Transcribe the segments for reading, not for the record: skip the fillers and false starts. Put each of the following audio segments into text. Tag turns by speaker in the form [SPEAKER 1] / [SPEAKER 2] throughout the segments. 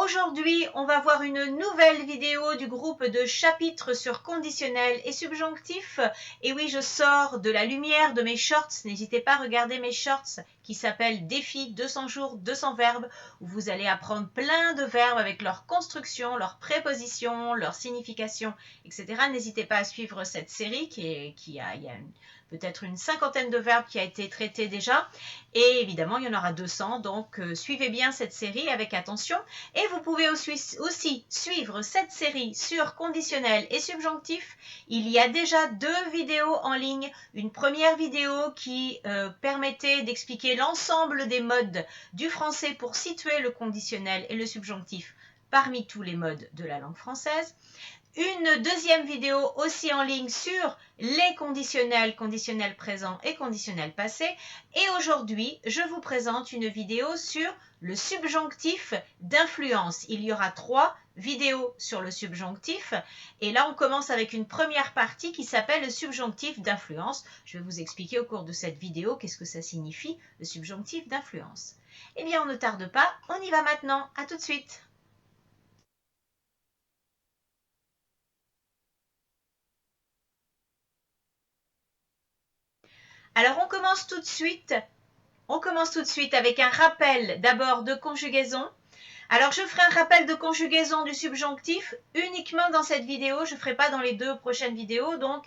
[SPEAKER 1] Aujourd'hui, on va voir une nouvelle vidéo du groupe de chapitres sur conditionnel et subjonctif. Et oui, je sors de la lumière de mes shorts. N'hésitez pas à regarder mes shorts qui s'appellent Défi 200 jours, 200 verbes, où vous allez apprendre plein de verbes avec leur construction, leur préposition, leur signification, etc. N'hésitez pas à suivre cette série il y a peut-être une cinquantaine de verbes qui a été traité déjà. Et évidemment, il y en aura 200, donc suivez bien cette série avec attention. Et vous pouvez aussi suivre cette série sur conditionnel et subjonctif. Il y a déjà 2 vidéos en ligne. Une première vidéo qui permettait d'expliquer l'ensemble des modes du français pour situer le conditionnel et le subjonctif parmi tous les modes de la langue française. Une deuxième vidéo aussi en ligne sur les conditionnels, conditionnel présent et conditionnel passé. Et aujourd'hui, je vous présente une vidéo sur le subjonctif d'influence. Il y aura 3 vidéos sur le subjonctif. Et là, on commence avec une première partie qui s'appelle le subjonctif d'influence. Je vais vous expliquer au cours de cette vidéo qu'est-ce que ça signifie, le subjonctif d'influence. Eh bien, on ne tarde pas, on y va maintenant. À tout de suite. Alors, on commence tout de suite avec un rappel d'abord de conjugaison. Alors, je ferai un rappel de conjugaison du subjonctif uniquement dans cette vidéo. Je ne ferai pas dans les 2 prochaines vidéos. Donc,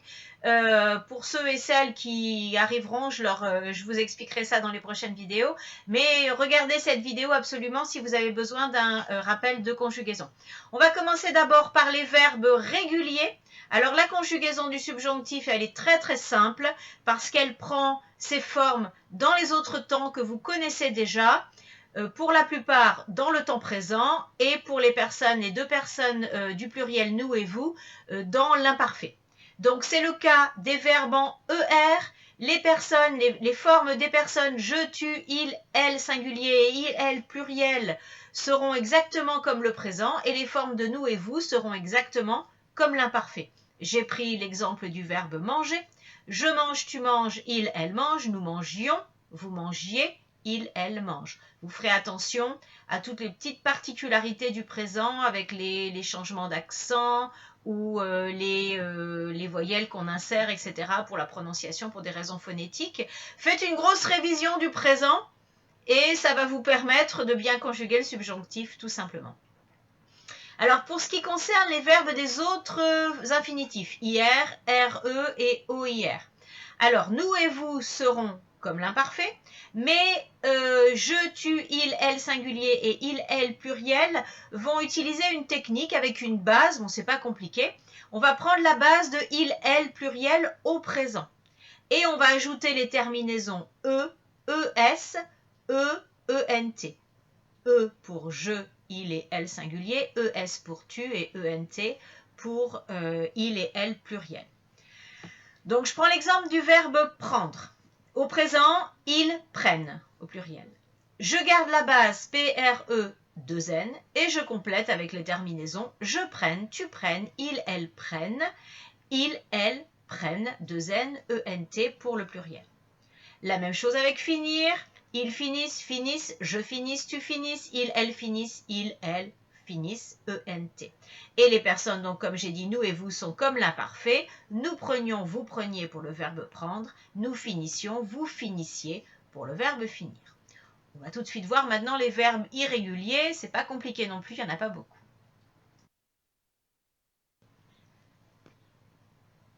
[SPEAKER 1] pour ceux et celles qui arriveront, je vous expliquerai ça dans les prochaines vidéos. Mais regardez cette vidéo absolument si vous avez besoin d'un rappel de conjugaison. On va commencer d'abord par les verbes réguliers. Alors, la conjugaison du subjonctif, elle est très très simple parce qu'elle prend ses formes dans les autres temps que vous connaissez déjà. Pour la plupart dans le temps présent et pour les 2 personnes du pluriel nous et vous dans l'imparfait. Donc c'est le cas des verbes en ER, les formes des personnes je, tu, il, elle singulier et il, elle pluriel seront exactement comme le présent et les formes de nous et vous seront exactement comme l'imparfait. J'ai pris l'exemple du verbe manger. Je mange, tu manges, il, elle mange, nous mangions, vous mangiez, il, elle mange. Vous ferez attention à toutes les petites particularités du présent avec les changements d'accent ou les voyelles qu'on insère, etc. pour la prononciation, pour des raisons phonétiques. Faites une grosse révision du présent et ça va vous permettre de bien conjuguer le subjonctif tout simplement. Alors, pour ce qui concerne les verbes des autres infinitifs, IR, RE et OIR. Alors, nous et vous seront comme l'imparfait, mais je, tu, il, elle singulier et il, elle pluriel vont utiliser une technique avec une base, bon, c'est pas compliqué. On va prendre la base de il, elle pluriel au présent. Et on va ajouter les terminaisons E, ES, E, ENT. E pour je, il et elle singulier, ES pour tu et ENT pour il et elle pluriel. Donc je prends l'exemple du verbe prendre. Au présent, ils prennent au pluriel. Je garde la base PRE 2N et je complète avec les terminaisons je prenne, tu prennes, il, elle prennent, il, elle prennent 2N, ENT pour le pluriel. La même chose avec finir. Ils finissent, finissent, je finisse, tu finisses, il, elle finissent, il, elle finissent, ENT. Et les personnes, donc comme j'ai dit, nous et vous sont comme l'imparfait. Nous prenions, vous preniez pour le verbe prendre. Nous finissions, vous finissiez pour le verbe finir. On va tout de suite voir maintenant les verbes irréguliers. C'est pas compliqué non plus, il n'y en a pas beaucoup.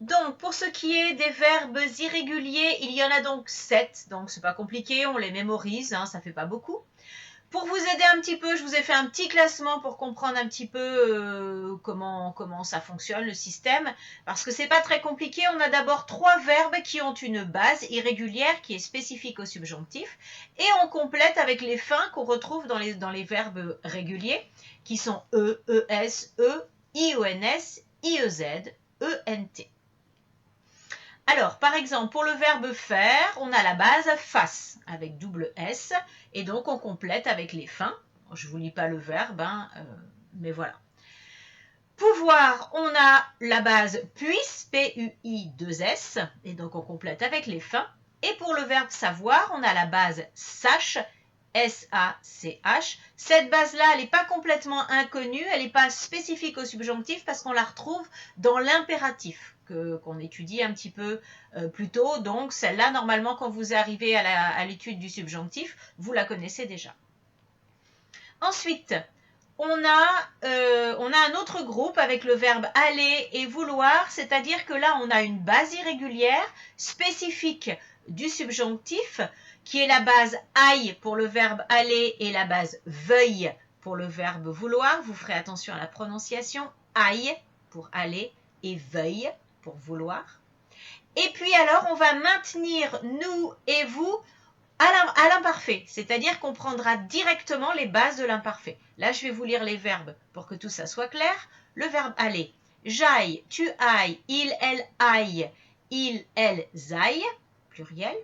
[SPEAKER 1] Donc, pour ce qui est des verbes irréguliers, il y en a donc 7. Donc, c'est pas compliqué, on les mémorise, hein, ça fait pas beaucoup. Pour vous aider un petit peu, je vous ai fait un petit classement pour comprendre un petit peu comment ça fonctionne, le système. Parce que c'est pas très compliqué. On a d'abord 3 verbes qui ont une base irrégulière qui est spécifique au subjonctif. Et on complète avec les fins qu'on retrouve dans les verbes réguliers, qui sont E, ES, E, IONS, IEZ, ENT. Alors, par exemple, pour le verbe faire, on a la base face avec double S et donc on complète avec les fins. Je ne vous lis pas le verbe, hein, mais voilà. Pouvoir, on a la base puisse, P-U-I-2-S, et donc on complète avec les fins. Et pour le verbe savoir, on a la base sache, S-A-C-H. Cette base-là, elle n'est pas complètement inconnue, elle n'est pas spécifique au subjonctif parce qu'on la retrouve dans l'impératif qu'on étudie un petit peu plus tôt. Donc celle-là, normalement, quand vous arrivez à l'étude du subjonctif, vous la connaissez déjà. Ensuite, on a un autre groupe avec le verbe aller et vouloir, c'est-à-dire que là, on a une base irrégulière spécifique du subjonctif, qui est la base aille pour le verbe aller et la base veuille pour le verbe vouloir. Vous ferez attention à la prononciation. Aille pour aller et veuille pour vouloir. Et puis alors, on va maintenir nous et vous à l'imparfait, c'est-à-dire qu'on prendra directement les bases de l'imparfait. Là, je vais vous lire les verbes pour que tout ça soit clair. Le verbe aller. J'aille, tu ailles, il, elle aille, il, elles aillent, pluriel.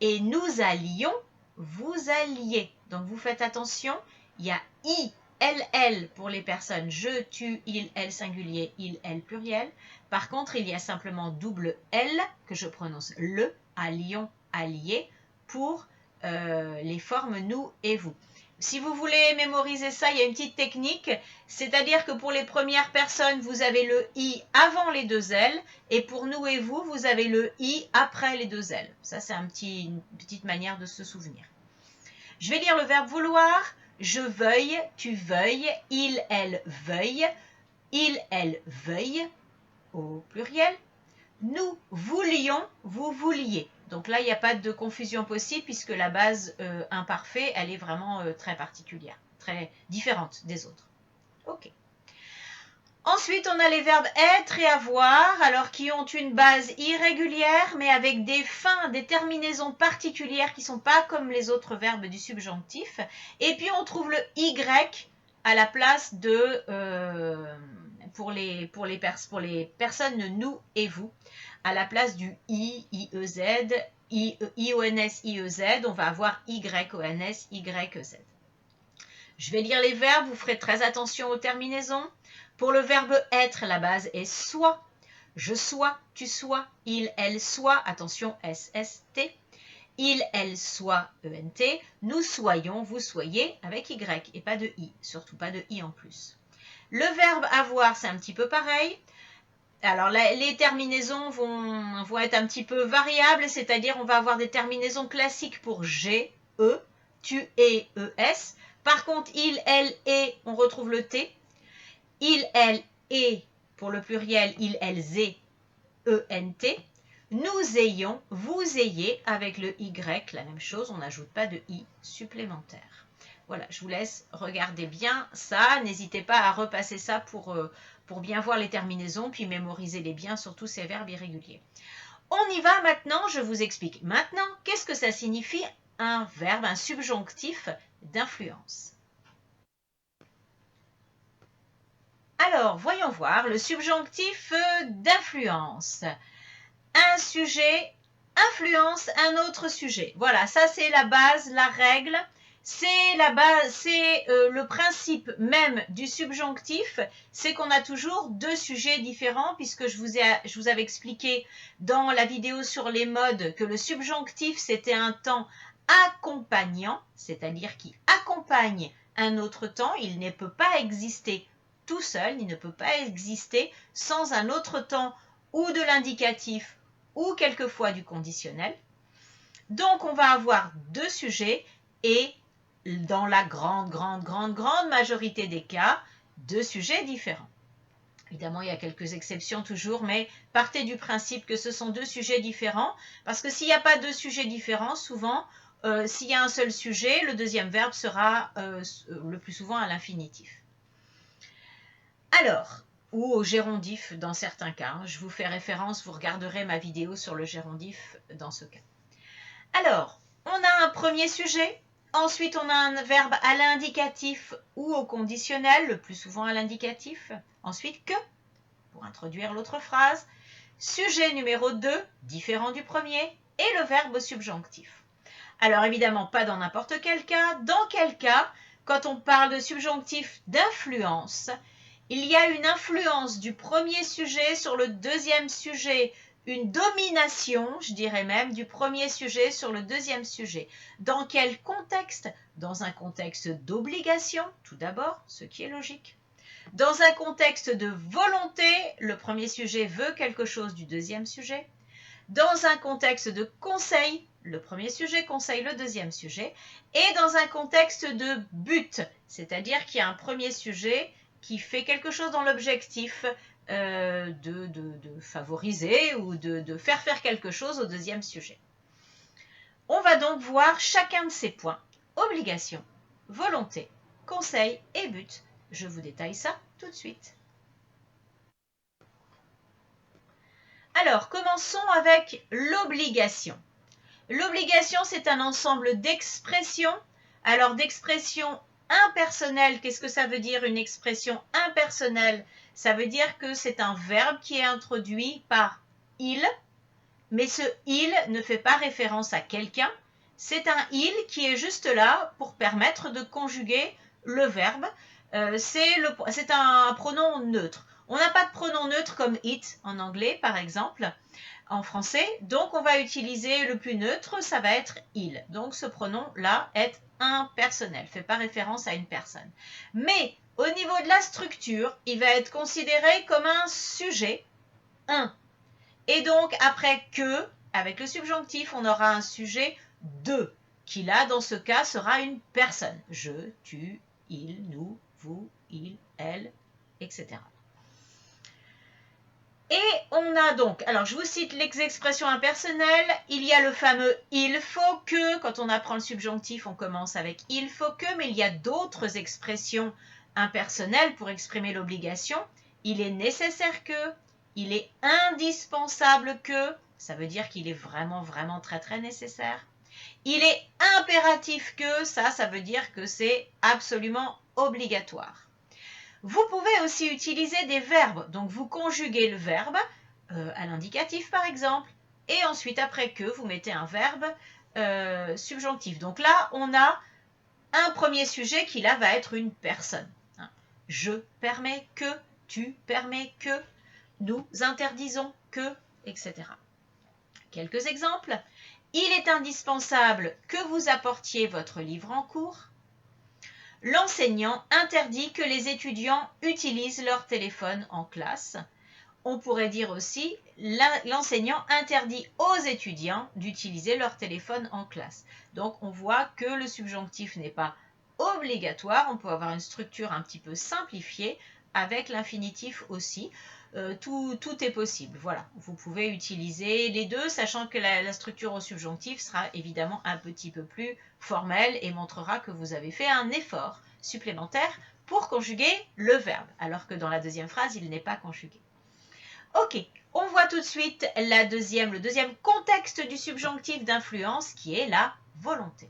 [SPEAKER 1] Et nous allions, vous alliez. Donc, vous faites attention, il y a i, elle pour les personnes je, tu, il, elle singulier, il, elle pluriel. Par contre, il y a simplement double L que je prononce le, allions, alliés, pour les formes nous et vous. Si vous voulez mémoriser ça, il y a une petite technique, c'est-à-dire que pour les premières personnes, vous avez le i avant les deux L, et pour nous et vous, vous avez le i après les deux L. Ça, c'est une petite manière de se souvenir. Je vais lire le verbe vouloir. Je veuille, tu veuilles, il, elle veuille, il, elle veuille, au pluriel. Nous voulions, vous vouliez. Donc là, il n'y a pas de confusion possible puisque la base imparfait, elle est vraiment très particulière, très différente des autres. Ok. Ensuite, on a les verbes être et avoir, alors qui ont une base irrégulière, mais avec des fins, des terminaisons particulières qui ne sont pas comme les autres verbes du subjonctif. Et puis, on trouve le y à la place de, pour les personnes nous et vous, à la place du i, iez, ions, iez, on va avoir yons, yez. Je vais lire les verbes, vous ferez très attention aux terminaisons. Pour le verbe être, la base est soit. Je sois, tu sois, il, elle soit, attention, SST. Il, elle soit, ENT. Nous soyons, vous soyez, avec Y et pas de I, surtout pas de I en plus. Le verbe avoir, c'est un petit peu pareil. Alors, les terminaisons vont être un petit peu variables, c'est-à-dire on va avoir des terminaisons classiques pour G, E, tu, et, ES. Par contre, il, elle, et, on retrouve le T. Il, elle, et, pour le pluriel, il, elles, et, ENT. Nous ayons, vous ayez, avec le Y, la même chose, on n'ajoute pas de I supplémentaire. Voilà, je vous laisse regarder bien ça. N'hésitez pas à repasser ça pour bien voir les terminaisons, puis mémoriser-les bien, surtout ces verbes irréguliers. On y va maintenant, je vous explique. Maintenant, qu'est-ce que ça signifie un verbe, un subjonctif d'influence? Alors, voyons voir le subjonctif d'influence. Un sujet influence un autre sujet. Voilà, ça c'est la base, la règle. C'est la base, c'est le principe même du subjonctif, c'est qu'on a toujours deux sujets différents, puisque je vous avais expliqué dans la vidéo sur les modes que le subjonctif c'était un temps accompagnant, c'est-à-dire qui accompagne un autre temps, il ne peut pas exister tout seul, il ne peut pas exister sans un autre temps ou de l'indicatif ou quelquefois du conditionnel. Donc on va avoir deux sujets et dans la grande majorité des cas, deux sujets différents. Évidemment, il y a quelques exceptions toujours, mais partez du principe que ce sont deux sujets différents, parce que s'il n'y a pas deux sujets différents, souvent, s'il y a un seul sujet, le deuxième verbe sera le plus souvent à l'infinitif. Alors, ou au gérondif dans certains cas. Je vous fais référence, vous regarderez ma vidéo sur le gérondif dans ce cas. Alors, on a un premier sujet. Ensuite, on a un verbe à l'indicatif ou au conditionnel, le plus souvent à l'indicatif. Ensuite, que, pour introduire l'autre phrase. Sujet numéro 2, différent du premier, et le verbe subjonctif. Alors, évidemment, pas dans n'importe quel cas. Dans quel cas, quand on parle de subjonctif d'influence, il y a une influence du premier sujet sur le deuxième sujet une domination, je dirais même, du premier sujet sur le deuxième sujet. Dans quel contexte? Dans un contexte d'obligation, tout d'abord, ce qui est logique. Dans un contexte de volonté, le premier sujet veut quelque chose du deuxième sujet. Dans un contexte de conseil, le premier sujet conseille le deuxième sujet. Et dans un contexte de but, c'est-à-dire qu'il y a un premier sujet qui fait quelque chose dans l'objectif de favoriser ou de faire quelque chose au deuxième sujet. On va donc voir chacun de ces points. Obligation, volonté, conseil et but. Je vous détaille ça tout de suite. Alors, commençons avec l'obligation. L'obligation, c'est un ensemble d'expressions. Alors, d'expressions impersonnelles, qu'est-ce que ça veut dire une expression impersonnelle? Ça veut dire que c'est un verbe qui est introduit par il, mais ce il ne fait pas référence à quelqu'un. C'est un il qui est juste là pour permettre de conjuguer le verbe. C'est un pronom neutre. On n'a pas de pronom neutre comme it en anglais, par exemple, en français. Donc, on va utiliser le plus neutre, ça va être il. Donc, ce pronom-là est impersonnel, ne fait pas référence à une personne. Mais, au niveau de la structure, il va être considéré comme un sujet, un. Et donc, après que, avec le subjonctif, on aura un sujet de, qui là, dans ce cas, sera une personne. Je, tu, il, nous, vous, il, elle, etc. Et on a donc, alors je vous cite les expressions impersonnelles, il y a le fameux il faut que, quand on apprend le subjonctif, on commence avec il faut que, mais il y a d'autres expressions impersonnelles pour exprimer l'obligation. Il est nécessaire que, il est indispensable que, ça veut dire qu'il est vraiment, vraiment très, très nécessaire. Il est impératif que, ça veut dire que c'est absolument obligatoire. Vous pouvez aussi utiliser des verbes. Donc, vous conjuguez le verbe à l'indicatif, par exemple, et ensuite, après que, vous mettez un verbe subjonctif. Donc là, on a un premier sujet qui, là, va être une personne. Je permets que, tu permets que, nous interdisons que, etc. Quelques exemples. Il est indispensable que vous apportiez votre livre en cours. L'enseignant interdit que les étudiants utilisent leur téléphone en classe. On pourrait dire aussi, l'enseignant interdit aux étudiants d'utiliser leur téléphone en classe. Donc, on voit que le subjonctif n'est pas obligatoire. On peut avoir une structure un petit peu simplifiée avec l'infinitif aussi. Tout est possible. Voilà, vous pouvez utiliser les deux, sachant que la structure au subjonctif sera évidemment un petit peu plus formelle et montrera que vous avez fait un effort supplémentaire pour conjuguer le verbe, alors que dans la deuxième phrase, il n'est pas conjugué. Ok, on voit tout de suite le deuxième contexte du subjonctif d'influence qui est la volonté.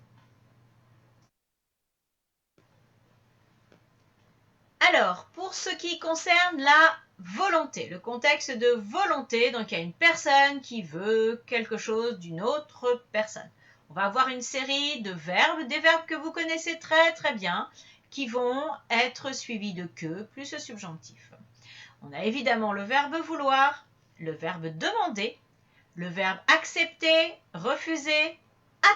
[SPEAKER 1] Alors, pour ce qui concerne la volonté, le contexte de volonté, donc il y a une personne qui veut quelque chose d'une autre personne. On va avoir une série de verbes, des verbes que vous connaissez très très bien, qui vont être suivis de que plus le subjonctif. On a évidemment le verbe vouloir, le verbe demander, le verbe accepter, refuser,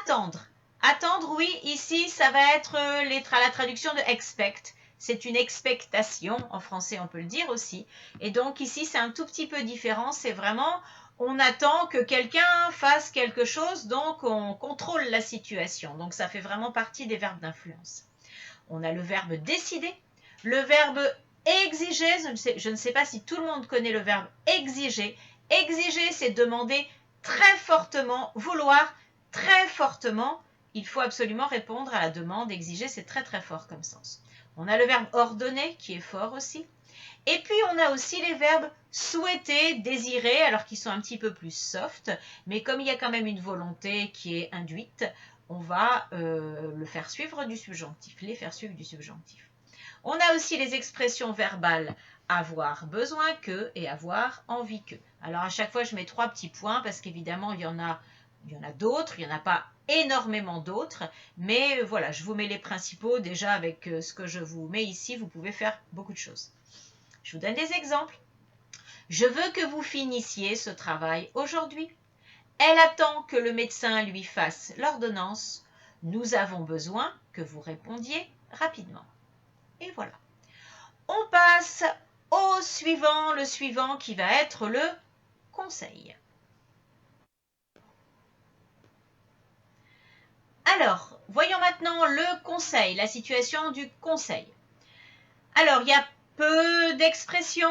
[SPEAKER 1] attendre. Attendre, oui, ici, ça va être la traduction de expect. C'est une expectation, en français on peut le dire aussi. Et donc ici, c'est un tout petit peu différent. C'est vraiment, on attend que quelqu'un fasse quelque chose, donc on contrôle la situation. Donc ça fait vraiment partie des verbes d'influence. On a le verbe décider, le verbe exiger. Je ne sais pas si tout le monde connaît le verbe exiger. Exiger, c'est demander très fortement, vouloir très fortement. Il faut absolument répondre à la demande. Exiger, c'est très très fort comme sens. On a le verbe ordonner qui est fort aussi. Et puis, on a aussi les verbes souhaiter, désirer, alors qu'ils sont un petit peu plus soft. Mais comme il y a quand même une volonté qui est induite, on va le faire suivre du subjonctif, les faire suivre du subjonctif. On a aussi les expressions verbales avoir besoin que et avoir envie que. Alors, à chaque fois, je mets 3 petits points parce qu'évidemment, il y en a d'autres, il n'y en a pas énormément d'autres, mais voilà, je vous mets les principaux. Déjà, avec ce que je vous mets ici, vous pouvez faire beaucoup de choses. Je vous donne des exemples. Je veux que vous finissiez ce travail aujourd'hui. Elle attend que le médecin lui fasse l'ordonnance. Nous avons besoin que vous répondiez rapidement. Et voilà. On passe au suivant, le suivant qui va être le conseil. Alors, voyons maintenant le conseil, la situation du conseil. Alors, il y a peu d'expressions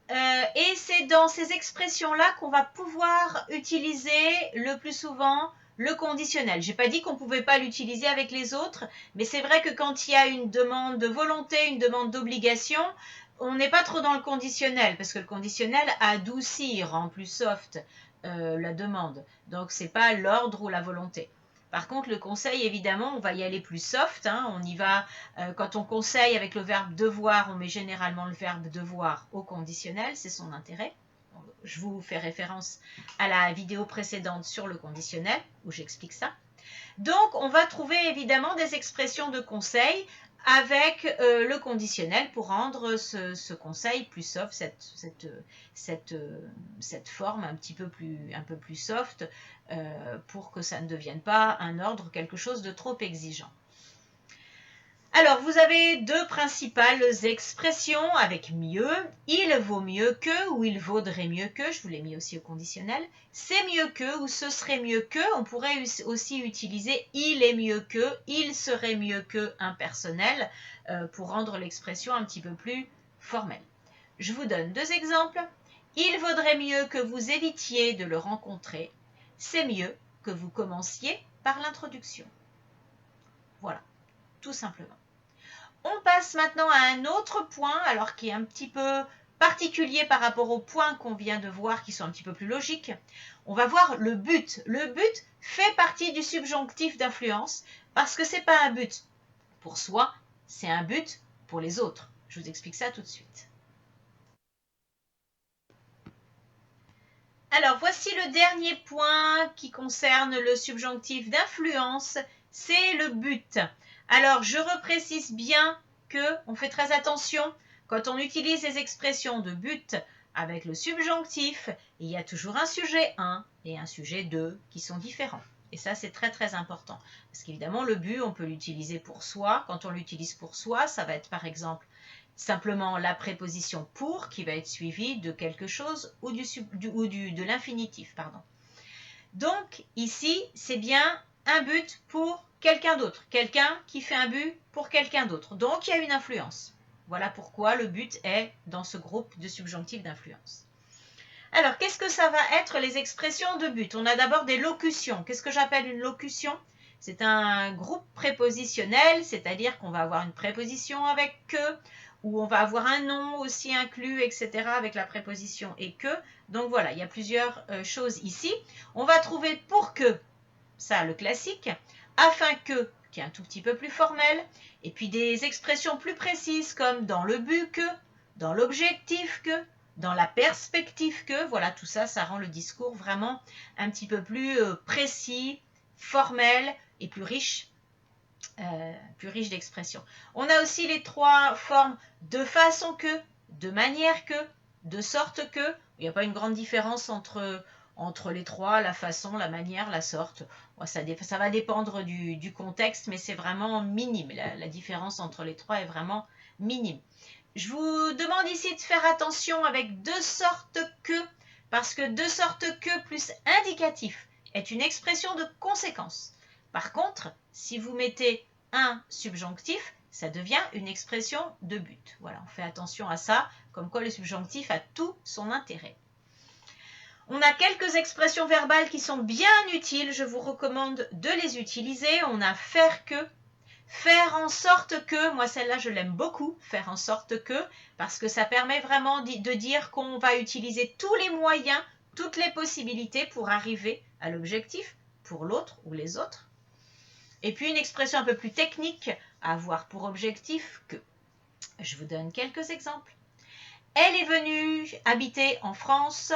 [SPEAKER 1] et c'est dans ces expressions-là qu'on va pouvoir utiliser le plus souvent le conditionnel. Je n'ai pas dit qu'on ne pouvait pas l'utiliser avec les autres, mais c'est vrai que quand il y a une demande de volonté, une demande d'obligation, on n'est pas trop dans le conditionnel, parce que le conditionnel adoucit, rend plus soft la demande. Donc, ce n'est pas l'ordre ou la volonté. Par contre, le conseil, évidemment, on va y aller plus soft. Hein, on y va, quand on conseille avec le verbe devoir, on met généralement le verbe devoir au conditionnel, c'est son intérêt. Je vous fais référence à la vidéo précédente sur le conditionnel, où j'explique ça. Donc, on va trouver évidemment des expressions de conseil avec le conditionnel pour rendre ce conseil plus soft, cette forme un peu plus soft pour que ça ne devienne pas un ordre, quelque chose de trop exigeant. Alors, vous avez deux principales expressions avec mieux. Il vaut mieux que ou il vaudrait mieux que. Je vous l'ai mis aussi au conditionnel. C'est mieux que ou ce serait mieux que. On pourrait aussi utiliser il est mieux que, il serait mieux que impersonnel pour rendre l'expression un petit peu plus formelle. Je vous donne deux exemples. Il vaudrait mieux que vous évitiez de le rencontrer. C'est mieux que vous commenciez par l'introduction. Voilà, tout simplement. On passe maintenant à un autre point, alors qui est un petit peu particulier par rapport aux points qu'on vient de voir, qui sont un petit peu plus logiques. On va voir le but. Le but fait partie du subjonctif d'influence, parce que ce n'est pas un but pour soi, c'est un but pour les autres. Je vous explique ça tout de suite. Alors, voici le dernier point qui concerne le subjonctif d'influence, c'est le but. Alors, je reprécise bien qu'on fait très attention quand on utilise les expressions de but avec le subjonctif, il y a toujours un sujet 1 et un sujet 2 qui sont différents. Et ça, c'est très très important. Parce qu'évidemment, le but, on peut l'utiliser pour soi. Quand on l'utilise pour soi, ça va être par exemple simplement la préposition pour qui va être suivie de quelque chose ou de l'infinitif. Donc, ici, c'est bien un but pour quelqu'un d'autre. Quelqu'un qui fait un but pour quelqu'un d'autre. Donc, il y a une influence. Voilà pourquoi le but est dans ce groupe de subjonctifs d'influence. Alors, qu'est-ce que ça va être les expressions de but? On a d'abord des locutions. Qu'est-ce que j'appelle une locution? C'est un groupe prépositionnel, c'est-à-dire qu'on va avoir une préposition avec que, ou on va avoir un nom aussi inclus, etc. avec la préposition et que. Donc voilà, il y a plusieurs choses ici. On va trouver pour que, ça le classique, afin que, qui est un tout petit peu plus formel, et puis des expressions plus précises comme dans le but que, dans l'objectif que, dans la perspective que, voilà, tout ça, ça rend le discours vraiment un petit peu plus précis, formel et plus riche d'expression. On a aussi les trois formes de façon que, de manière que, de sorte que. Il n'y a pas une grande différence entre les trois, la façon, la manière, la sorte. Ça va dépendre du contexte, mais c'est vraiment minime. La différence entre les trois est vraiment minime. Je vous demande ici de faire attention avec de sorte que, parce que de sorte que plus indicatif est une expression de conséquence. Par contre, si vous mettez un subjonctif, ça devient une expression de but. Voilà, on fait attention à ça, comme quoi le subjonctif a tout son intérêt. On a quelques expressions verbales qui sont bien utiles, je vous recommande de les utiliser. On a faire que, faire en sorte que, moi celle-là je l'aime beaucoup, faire en sorte que, parce que ça permet vraiment de dire qu'on va utiliser tous les moyens, toutes les possibilités pour arriver à l'objectif pour l'autre ou les autres. Et puis une expression un peu plus technique, avoir pour objectif que. Je vous donne quelques exemples. Elle est venue habiter en France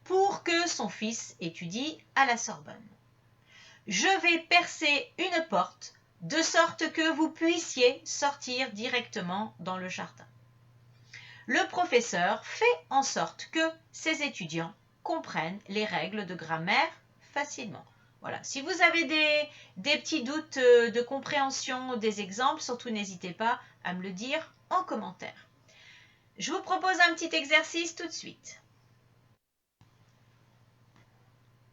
[SPEAKER 1] pour que son fils étudie à la Sorbonne. Je vais percer une porte de sorte que vous puissiez sortir directement dans le jardin. le professeur fait en sorte que ses étudiants comprennent les règles de grammaire facilement. Voilà. Si vous avez des petits doutes de compréhension des exemples, surtout n'hésitez pas à me le dire en commentaire. Je vous propose un petit exercice tout de suite.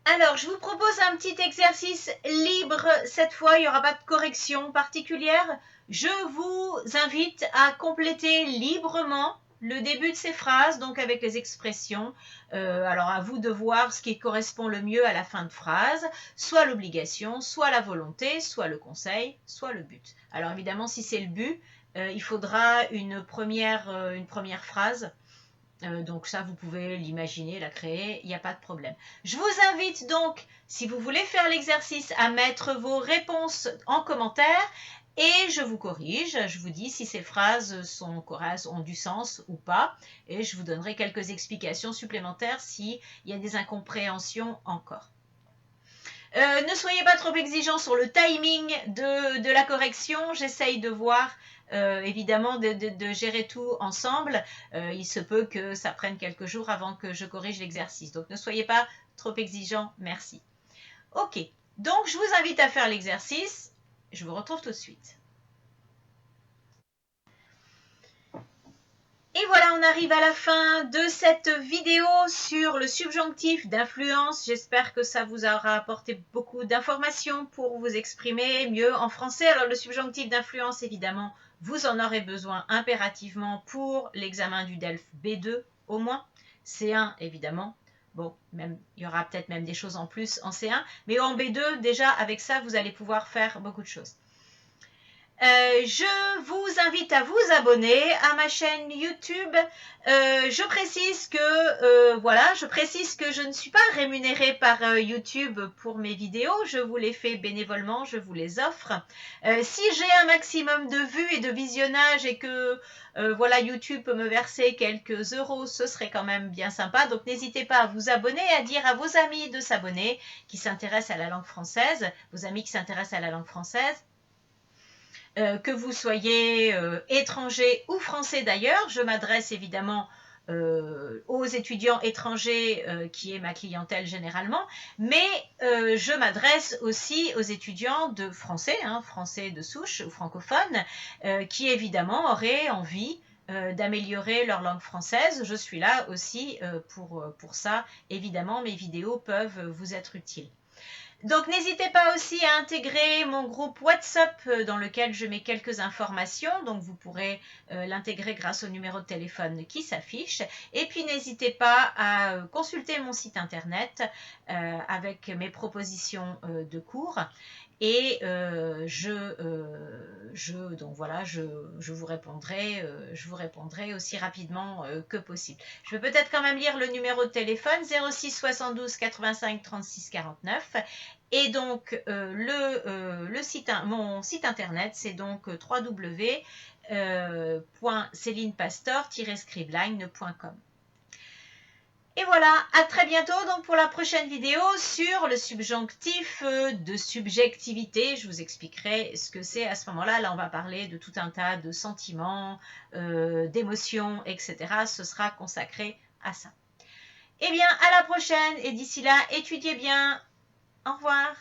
[SPEAKER 1] Alors, je vous propose un petit exercice libre. Cette fois, il n'y aura pas de correction particulière. Je vous invite à compléter librement le début de ces phrases, donc avec les expressions. Alors, à vous de voir ce qui correspond le mieux à la fin de phrase, soit l'obligation, soit la volonté, soit le conseil, soit le but. Alors, évidemment, si c'est le but, il faudra une première phrase. Donc ça, vous pouvez l'imaginer, la créer, il n'y a pas de problème. Je vous invite donc, si vous voulez faire l'exercice, à mettre vos réponses en commentaire et je vous corrige, je vous dis si ces phrases ont du sens ou pas et je vous donnerai quelques explications supplémentaires s'il y a des incompréhensions encore. Ne soyez pas trop exigeants sur le timing de la correction, j'essaye de voir évidemment de gérer tout ensemble. Il se peut que ça prenne quelques jours avant que je corrige l'exercice. Donc ne soyez pas trop exigeants, merci. Ok, donc je vous invite à faire l'exercice. Je vous retrouve tout de suite. Et voilà, on arrive à la fin de cette vidéo sur le subjonctif d'influence. J'espère que ça vous aura apporté beaucoup d'informations pour vous exprimer mieux en français. Alors le subjonctif d'influence, évidemment, vous en aurez besoin impérativement pour l'examen du DELF B2 au moins. C1, évidemment. Bon, même, il y aura peut-être même des choses en plus en C1. Mais en B2, déjà, avec ça, vous allez pouvoir faire beaucoup de choses. Je vous invite à vous abonner à ma chaîne YouTube. Je précise que je ne suis pas rémunérée par YouTube pour mes vidéos. Je vous les fais bénévolement, je vous les offre. Si j'ai un maximum de vues et de visionnages et que YouTube peut me verser quelques euros, ce serait quand même bien sympa. Donc n'hésitez pas à vous abonner, à dire à vos amis de s'abonner qui s'intéressent à la langue française, vos amis qui s'intéressent à la langue française. Que vous soyez étranger ou français d'ailleurs, je m'adresse évidemment aux étudiants étrangers qui est ma clientèle généralement, mais je m'adresse aussi aux étudiants de français, français de souche ou francophones, qui évidemment auraient envie d'améliorer leur langue française. Je suis là aussi pour ça. Évidemment, mes vidéos peuvent vous être utiles. Donc n'hésitez pas aussi à intégrer mon groupe WhatsApp dans lequel je mets quelques informations. Donc vous pourrez l'intégrer grâce au numéro de téléphone qui s'affiche. Et puis n'hésitez pas à consulter mon site internet avec mes propositions de cours. Et je vous répondrai aussi rapidement que possible. Je vais peut-être quand même lire le numéro de téléphone 06 72 85 36 49 et donc mon site internet c'est donc www.celinepastor-scribline.com. Et voilà, à très bientôt donc pour la prochaine vidéo sur le subjonctif de subjectivité. Je vous expliquerai ce que c'est à ce moment-là. Là, on va parler de tout un tas de sentiments, d'émotions, etc. Ce sera consacré à ça. Eh bien, à la prochaine et d'ici là, étudiez bien. Au revoir.